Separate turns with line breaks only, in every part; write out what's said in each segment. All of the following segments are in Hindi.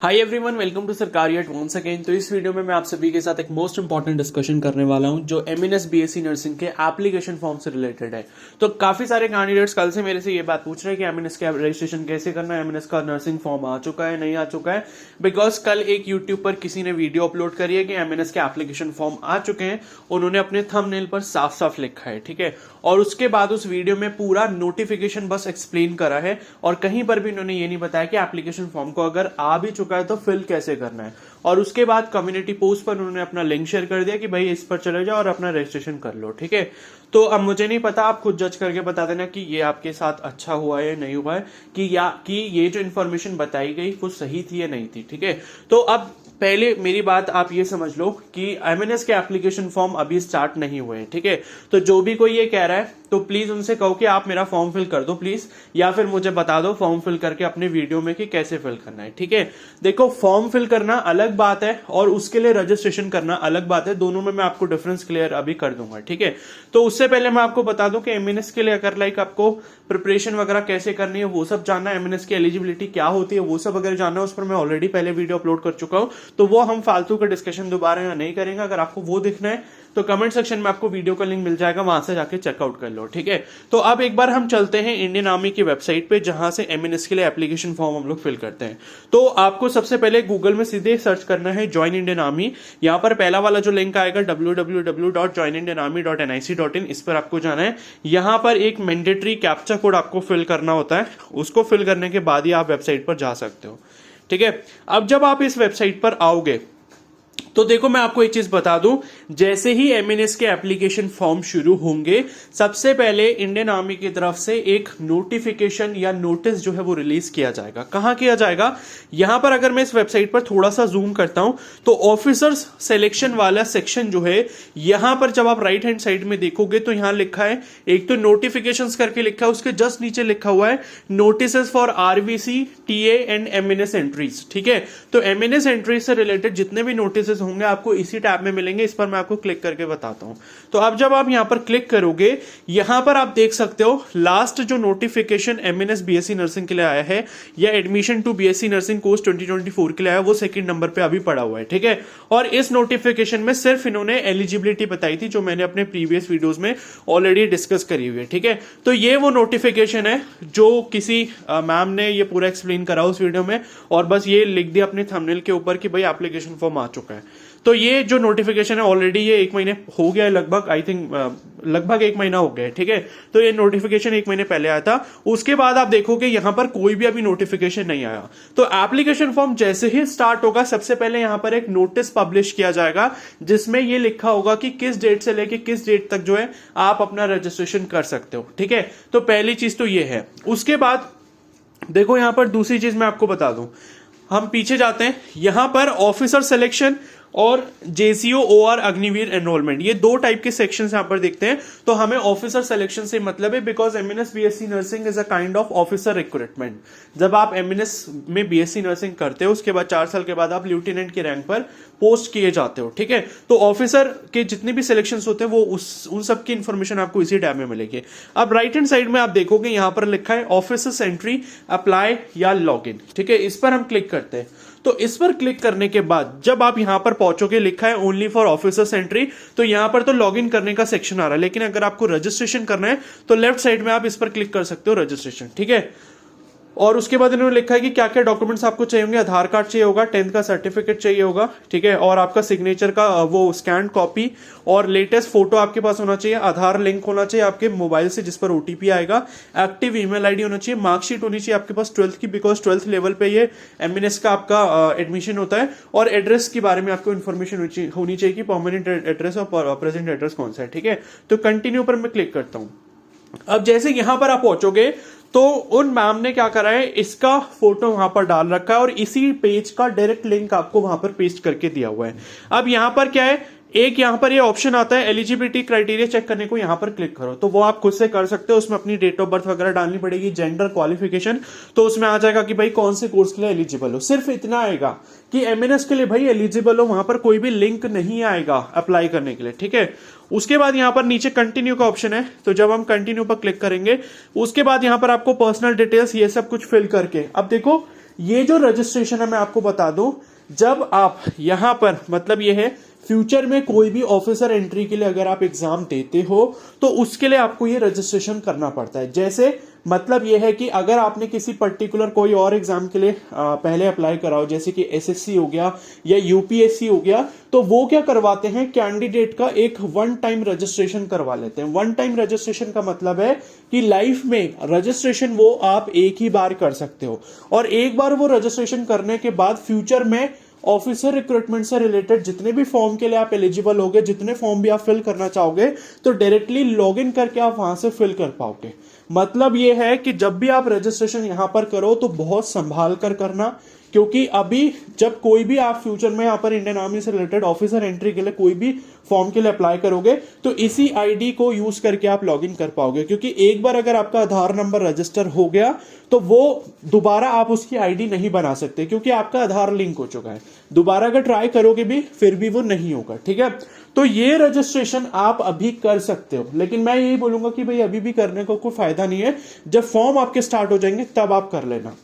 Hi everyone, welcome to Sarkaria once again. तो इस वीडियो में मैं आप सभी के साथ एक मोस्ट इंपॉर्टेंट डिस्कशन करने वाला हूं जो एमएनएस बीएससी नर्सिंग के एप्लीकेशन फॉर्म से रिलेटेड है। तो काफी सारे कैंडिडेट्स कल से मेरे से ये बात पूछ रहे हैं कि एमएनएस का रजिस्ट्रेशन कैसे करना है, एमएनएस का नर्सिंग फॉर्म आ चुका है नहीं आ चुका है। बिकॉज कल एक यूट्यूब पर किसी ने वीडियो अपलोड करी है कि एमएनएस के एप्लीकेशन फॉर्म आ चुके हैं, उन्होंने अपने थंबनेल पर साफ साफ लिखा है, ठीक है। और उसके बाद उस वीडियो में पूरा नोटिफिकेशन बस एक्सप्लेन करा है और कहीं पर भी उन्होंने ये नहीं बताया कि एप्लीकेशन फॉर्म को अगर आ भी चुका है तो फिल कैसे करना है। और उसके बाद कम्युनिटी पोस्ट पर उन्होंने अपना लिंक शेयर कर दिया कि भाई इस पर चले जाओ और अपना रजिस्ट्रेशन कर लो, ठीक है। तो अब मुझे नहीं पता, आप खुद जज करके बता देना कि ये आपके साथ अच्छा हुआ है या नहीं हुआ है, कि ये जो इन्फॉर्मेशन बताई गई वो सही थी या नहीं थी, ठीक है। तो अब पहले मेरी बात आप ये समझ लो कि एमएनएस के एप्लीकेशन फॉर्म अभी स्टार्ट नहीं हुए हैं, ठीक है। तो जो भी कोई ये कह रहा है तो प्लीज उनसे कहो कि आप मेरा फॉर्म फिल कर दो प्लीज, या फिर मुझे बता दो फॉर्म फिल करके अपने वीडियो में कि कैसे फिल करना है, ठीक है। देखो, फॉर्म फिल करना अलग बात है और उसके लिए रजिस्ट्रेशन करना अलग बात है। दोनों में मैं आपको डिफरेंस क्लियर अभी कर दूंगा, ठीक है। तो उससे पहले मैं आपको बता दूं कि एमएनएस के लिए अगर लाइक आपको प्रिपरेशन वगैरह कैसे करनी है वो सब जानना है, एमएनएस की एलिजिबिलिटी क्या होती है वो सब अगर जानना है, उस पर मैं ऑलरेडी पहले वीडियो अपलोड कर चुका हूं। तो वो हम फालतू का डिस्कशन दोबारा यहाँ नहीं करेंगे। अगर आपको वो देखना है तो कमेंट सेक्शन में आपको वीडियो का लिंक मिल जाएगा, वहां से जाके चेकआउट कर लो, ठीक है। तो अब एक बार हम चलते हैं इंडियन आर्मी की वेबसाइट पे जहां से एमएनएस के लिए एप्लीकेशन फॉर्म हम लोग फिल करते हैं। तो आपको सबसे पहले गूगल में सीधे सर्च करना है ज्वाइन इंडियन आर्मी। यहां पर पहला वाला जो लिंक आएगा www.joinindianarmy.nic.in, इस पर आपको जाना है। यहां पर एक मैंडेटरी कैप्चा कोड आपको फिल करना होता है, उसको फिल करने के बाद ही आप वेबसाइट पर जा सकते हो, ठीक है। अब जब आप इस वेबसाइट पर आओगे तो देखो, मैं आपको एक चीज बता दूं, जैसे ही एमएनएस के एप्लीकेशन फॉर्म शुरू होंगे सबसे पहले इंडियन आर्मी की तरफ से एक नोटिफिकेशन या नोटिस जो है वो रिलीज किया जाएगा। कहां किया जाएगा? यहां पर अगर मैं इस वेबसाइट पर थोड़ा सा जूम करता हूं तो ऑफिसर्स सिलेक्शन वाला सेक्शन जो है, यहां पर जब आप राइट हैंड साइड में देखोगे तो यहां लिखा है, एक तो नोटिफिकेशंस करके लिखा है, उसके जस्ट नीचे लिखा हुआ है notices for RVC TA and MNS entries, ठीक है। तो एमएनएस एंट्रीज से रिलेटेड जितने भी नोटिस होंगे आपको इसी टैब में मिलेंगे। इस पर मैं आपको क्लिक करके बताता हूं। तो अब जब आप यहां पर क्लिक करोगे, यहां पर आप देख सकते हो लास्ट जो नोटिफिकेशन एमएनएस बीएससी नर्सिंग के लिए आया है या admission to BSc nursing course 2024 के लिए आया, वो सेकंड नंबर पे अभी पड़ा हुआ है, ठीक है। और इस नोटिफिकेशन में सिर्फ इन्होंने एलिजिबिलिटी बताई थी जो मैंने अपने प्रीवियस वीडियोस में ऑलरेडी डिस्कस करी हुई है, ठीक है। तो ये वो नोटिफिकेशन है जो किसी मैम ने ये पूरा एक्सप्लेन करा उस वीडियो में, और बस ये लिख दिया अपने थंबनेल के ऊपर कि भाई एप्लीकेशन फॉर्म आ चुका है। तो ये जो नोटिफिकेशन है ऑलरेडी ये 1 महीने हो गया है लगभग, आई थिंक लगभग 1 महीना हो गया है, ठीक है। तो ये नोटिफिकेशन 1 महीने पहले आया था। उसके बाद आप देखोगे यहां पर कोई भी अभी नोटिफिकेशन नहीं आया। तो एप्लीकेशन फॉर्म जैसे ही स्टार्ट होगा सबसे पहले यहां पर एक नोटिस पब्लिश किया जाएगा जिसमें ये लिखा होगा कि किस डेट से लेके किस डेट तक जो है आप अपना रजिस्ट्रेशन कर सकते हो, ठीक है। तो पहली चीज तो ये है। उसके बाद देखो, यहां पर दूसरी चीज मैं आपको बता दूं, हम पीछे जाते हैं, यहां पर ऑफिसर सिलेक्शन और जेसीओ ओआर अग्निवीर एनरोलमेंट, ये 2 टाइप के सेक्शंस यहां पर दिखते हैं। तो हमें ऑफिसर सिलेक्शन से मतलब है because MNS BSc nursing is a kind of officer recruitment. जब आप एमएनएस में बीएससी नर्सिंग करते हो उसके बाद 4 साल के बाद आप लेफ्टिनेंट के रैंक पर पोस्ट किए जाते हो, ठीक है। तो ऑफिसर के जितने भी सिलेक्शंस होते हैं वो उन सब की इंफॉर्मेशन आपको इसी टैब में मिलेगी। अब राइट हैंड साइड में आप देखोगे यहां पर लिखा है ऑफिसर्स एंट्री, अप्लाई या लॉग इन, ठीक है। इस पर हम क्लिक करते हैं। तो इस पर क्लिक करने के बाद जब आप यहां पर पहुंचोगे, लिखा है ओनली फॉर ऑफिसर्स एंट्री, तो यहां पर तो लॉग इन करने का सेक्शन आ रहा है, लेकिन अगर आपको रजिस्ट्रेशन करना है तो लेफ्ट साइड में आप इस पर क्लिक कर सकते हो, रजिस्ट्रेशन, ठीक है। और उसके बाद इन्होंने लिखा है कि क्या क्या डॉक्यूमेंट्स आपको चाहिए होंगे। आधार कार्ड चाहिए होगा, 10th का सर्टिफिकेट चाहिए होगा, ठीक है, और आपका सिग्नेचर का वो स्कैन कॉपी और लेटेस्ट फोटो आपके पास होना चाहिए, आधार लिंक होना चाहिए आपके मोबाइल से जिस पर ओटीपी आएगा, एक्टिव ईमेल आईडी होना चाहिए, मार्कशीट होनी चाहिए आपके पास 12th की, बिकॉज 12th लेवल पे ये एमएनएस का आपका एडमिशन होता है, और एड्रेस के बारे में आपको इन्फॉर्मेशन होनी चाहिए कि परमानेंट एड्रेस और प्रेजेंट एड्रेस कौन सा है, ठीक है। तो कंटिन्यू पर मैं क्लिक करता हूं। अब जैसे यहां पर आप पहुंचोगे तो उन मैम ने क्या करा है, इसका फोटो वहां पर डाल रखा है और इसी पेज का डायरेक्ट लिंक आपको वहां पर पेस्ट करके दिया हुआ है। अब यहां पर क्या है, एक यहां पर ये ऑप्शन आता है एलिजिबिलिटी क्राइटेरिया चेक करने को, यहां पर क्लिक करो। तो वो आप खुद से कर सकते हो, उसमें अपनी डेट ऑफ बर्थ वगैरह डालनी पड़ेगी, जेंडर, क्वालिफिकेशन, तो उसमें आ जाएगा कि भाई कौन से कोर्स के लिए एलिजिबल हो। सिर्फ इतना आएगा कि एमएनएस के लिए भाई एलिजिबल हो, वहां पर कोई भी लिंक नहीं आएगा अप्लाई करने के लिए, ठीक है। उसके बाद यहां पर नीचे कंटिन्यू का ऑप्शन है, तो जब हम कंटिन्यू पर क्लिक करेंगे उसके बाद यहां पर आपको पर्सनल डिटेल्स ये सब कुछ फिल करके, अब देखो ये जो रजिस्ट्रेशन है मैं आपको बता दूं, जब आप यहां पर मतलब ये है फ्यूचर में कोई भी ऑफिसर एंट्री के लिए अगर आप एग्जाम देते हो तो उसके लिए आपको ये रजिस्ट्रेशन करना पड़ता है। जैसे मतलब ये है कि अगर आपने किसी पर्टिकुलर कोई और एग्जाम के लिए पहले अप्लाई करा हो, जैसे कि एसएससी हो गया या यूपीएससी हो गया, तो वो क्या करवाते हैं, कैंडिडेट का एक वन टाइम रजिस्ट्रेशन करवा लेते हैं। वन टाइम रजिस्ट्रेशन का मतलब है कि लाइफ में रजिस्ट्रेशन वो आप एक ही बार कर सकते हो, और एक बार वो रजिस्ट्रेशन करने के बाद फ्यूचर में ऑफिसर रिक्रूटमेंट से रिलेटेड जितने भी फॉर्म के लिए आप एलिजिबल होगे, जितने फॉर्म भी आप फिल करना चाहोगे, तो डायरेक्टली लॉग इन करके आप वहां से फिल कर पाओगे। मतलब ये है कि जब भी आप रजिस्ट्रेशन यहां पर करो तो बहुत संभाल कर करना, क्योंकि अभी जब कोई भी आप फ्यूचर में यहां पर इंडियन आर्मी से रिलेटेड ऑफिसर एंट्री के लिए कोई भी फॉर्म के लिए अप्लाई करोगे तो इसी आईडी को यूज करके आप लॉगिन कर पाओगे, क्योंकि एक बार अगर आपका आधार नंबर रजिस्टर हो गया तो वो दोबारा आप उसकी आईडी नहीं बना सकते, क्योंकि आपका आधार लिंक हो चुका है। दोबारा अगर ट्राई करोगे भी फिर भी वो नहीं होगा, ठीक है। तो ये रजिस्ट्रेशन आप अभी कर सकते हो, लेकिन मैं यही बोलूंगा कि भाई अभी भी करने को कोई फायदा नहीं है, जब फॉर्म आपके स्टार्ट हो जाएंगे तब आप कर लेना,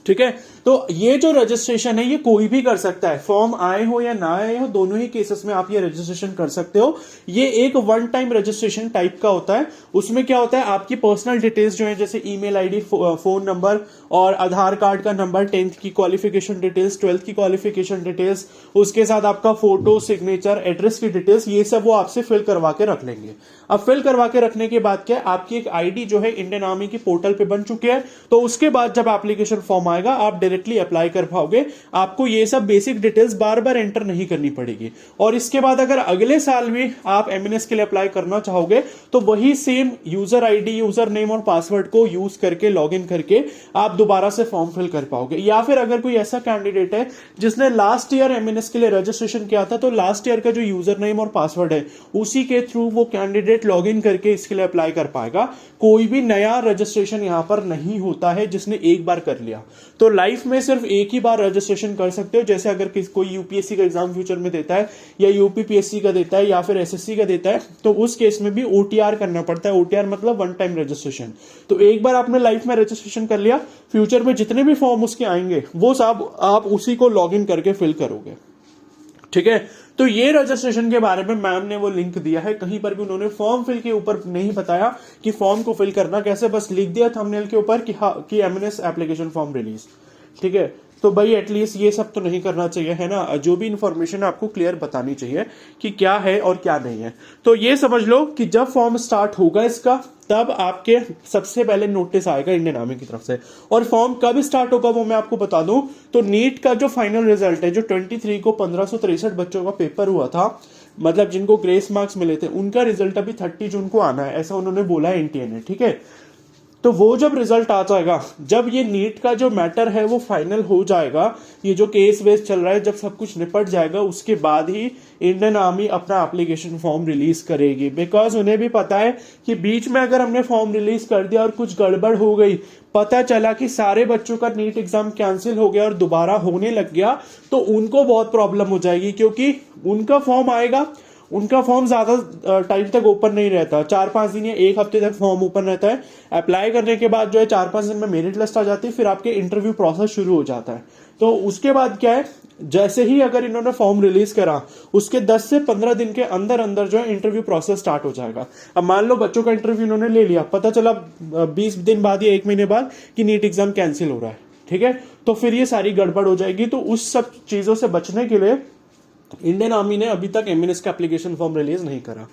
ठीक है। तो ये जो रजिस्ट्रेशन है ये कोई भी कर सकता है, फॉर्म आए हो या ना आए हो, दोनों ही केसेस में आप ये रजिस्ट्रेशन कर सकते हो। ये एक वन टाइम रजिस्ट्रेशन टाइप का होता है। उसमें क्या होता है, आपकी पर्सनल डिटेल्स जो है, जैसे ईमेल आईडी, फोन नंबर और आधार कार्ड का नंबर, 10th की क्वालिफिकेशन डिटेल्स, 12th की क्वालिफिकेशन डिटेल्स, उसके साथ आपका फोटो, सिग्नेचर, एड्रेस की डिटेल्स, ये सब वो आपसे फिल करवा के रख लेंगे। अब फिल करवा के रखने के बाद क्या, आपकी एक आईडी जो है इंडियन आर्मी की पोर्टल पे बन चुकी है, तो उसके बाद जब एप्लीकेशन फॉर्म आएगा आप डायरेक्टली अप्लाई कर पाओगे। आपको ये सब बेसिक डिटेल्स बार बार एंटर नहीं करनी पड़ेगी। और इसके बाद अगर अगले साल भी आप एमएनएस के लिए अप्लाई करना चाहोगे तो वही same user ID, user name और पासवर्ड को यूज करके लॉगिन करके आप दोबारा से फॉर्म फिल कर पाओगे। या फिर अगर कोई ऐसा कैंडिडेट है जिसने लास्ट ईयर एमएनएस के लिए रजिस्ट्रेशन किया था, तो लास्ट ईयर का जो यूजर नेम और पासवर्ड है उसी के थ्रू वो कैंडिडेट लॉगिन करके इसके लिए अप्लाई कर पाएगा। कोई भी नया रजिस्ट्रेशन यहां पर नहीं होता है जिसने एक बार कर लिया। तो लाइफ में सिर्फ एक ही बार रजिस्ट्रेशन कर सकते हो। जैसे अगर कोई यूपीएससी का एग्जाम फ्यूचर में देता है या यूपीपीएससी का देता है या फिर एसएससी का देता है, तो उस केस में भी ओटीआर करना पड़ता है। ओटीआर मतलब वन टाइम रजिस्ट्रेशन। तो एक बार आपने लाइफ में रजिस्ट्रेशन कर लिया, फ्यूचर में जितने भी फॉर्म उसके आएंगे वो सब आप उसी को लॉग इन करके फिल करोगे, ठीक है। तो ये रजिस्ट्रेशन के बारे में मैम ने वो लिंक दिया है, कहीं पर भी उन्होंने फॉर्म फिल के ऊपर नहीं बताया कि फॉर्म को फिल करना कैसे, बस लिख दिया थंबनेल के ऊपर कि एमएनएस एप्लीकेशन फॉर्म रिलीज, ठीक है। तो भाई एटलीस्ट ये सब तो नहीं करना चाहिए, है ना। जो भी इंफॉर्मेशन आपको क्लियर बतानी चाहिए कि क्या है और क्या नहीं है। तो ये समझ लो कि जब फॉर्म स्टार्ट होगा इसका, तब आपके सबसे पहले नोटिस आएगा इंडियन आर्मी की तरफ से। और फॉर्म कब स्टार्ट होगा वो मैं आपको बता दूं, तो नीट का जो फाइनल रिजल्ट है, जो 23 को 1563 बच्चों का पेपर हुआ था, मतलब जिनको ग्रेस मार्क्स मिले थे, उनका रिजल्ट अभी 30 जून को आना है, ऐसा उन्होंने बोला है एनटीए ने, ठीक है। तो वो जब रिजल्ट आ जाएगा, जब ये नीट का जो मैटर है वो फाइनल हो जाएगा, ये जो केस वेस चल रहा है, जब सब कुछ निपट जाएगा, उसके बाद ही इंडियन आर्मी अपना एप्लीकेशन फॉर्म रिलीज करेगी। बिकॉज उन्हें भी पता है कि बीच में अगर हमने फॉर्म रिलीज कर दिया और कुछ गड़बड़ हो गई, पता चला कि सारे बच्चों का नीट एग्जाम कैंसिल हो गया और दोबारा होने लग गया, तो उनको बहुत प्रॉब्लम हो जाएगी। क्योंकि उनका फॉर्म आएगा, उनका फॉर्म ज्यादा टाइम तक ओपन नहीं रहता, 4-5 दिन या एक हफ्ते तक फॉर्म ओपन रहता है। अप्लाई करने के बाद जो है 4-5 दिन में मेरिट लिस्ट आ जाती है, फिर आपके इंटरव्यू प्रोसेस शुरू हो जाता है। तो उसके बाद क्या है, जैसे ही अगर इन्होंने फॉर्म रिलीज करा, उसके 10 से 15 दिन के अंदर अंदर जो है इंटरव्यू प्रोसेस स्टार्ट हो जाएगा। अब मान लो बच्चों का इंटरव्यू इन्होंने ले लिया, पता चला 20 दिन बाद या 1 महीने बाद कि नीट एग्जाम कैंसिल हो रहा है, ठीक है, तो फिर ये सारी गड़बड़ हो जाएगी। तो उस सब चीजों से बचने के लिए इंडियन आर्मी ने अभी तक एमएनएस का एप्लीकेशन फॉर्म रिलीज नहीं करा।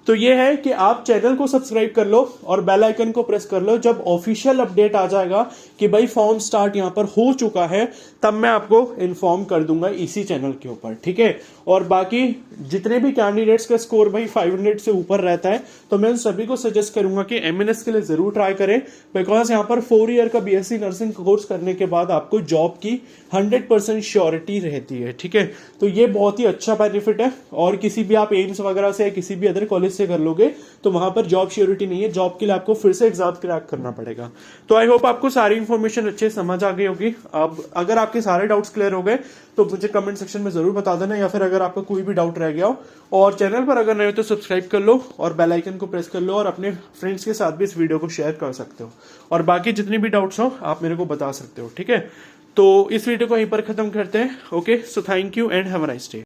तो ये है कि आप चैनल को सब्सक्राइब कर लो और बेल आइकन को प्रेस कर लो। जब ऑफिशियल अपडेट आ जाएगा कि भाई फॉर्म स्टार्ट यहां पर हो चुका है, तब मैं आपको इन्फॉर्म कर दूंगा इसी चैनल के ऊपर, ठीक है। और बाकी जितने भी कैंडिडेट्स का स्कोर भाई 500 से ऊपर रहता है, तो मैं उन सभी को सजेस्ट करूंगा कि एमएनएस के लिए जरूर ट्राई करें। बिकॉज यहाँ पर 4 ईयर का बीएससी नर्सिंग कोर्स करने के बाद आपको जॉब की 100% श्योरिटी रहती है, ठीक है। तो ये बहुत ही अच्छा बेनिफिट है। और किसी भी आप एम्स वगैरह से, किसी भी अदर कॉलेज से कर लोगे तो वहां पर जॉब श्योरिटी नहीं है, जॉब के लिए आपको फिर से एग्जाम क्रैक करना पड़ेगा। तो आई होप आपको सारी इंफॉर्मेशन अच्छे समझ आ गई होगी। अब अगर आपके सारे डाउट्स क्लियर हो गए तो मुझे कमेंट सेक्शन में जरूर बता देना, या फिर अगर आपका कोई भी डाउट रह गया हो, और चैनल पर अगर नए हो तो सब्सक्राइब कर लो और बेल आइकन को प्रेस कर लो, और अपने फ्रेंड्स के साथ भी इस वीडियो को शेयर कर सकते हो। और बाकी जितनी भी डाउट्स हो आप मेरे को बता सकते हो, ठीक है। तो इस वीडियो को यहीं पर ख़त्म करते हैं। Okay, so thank you and have a nice day.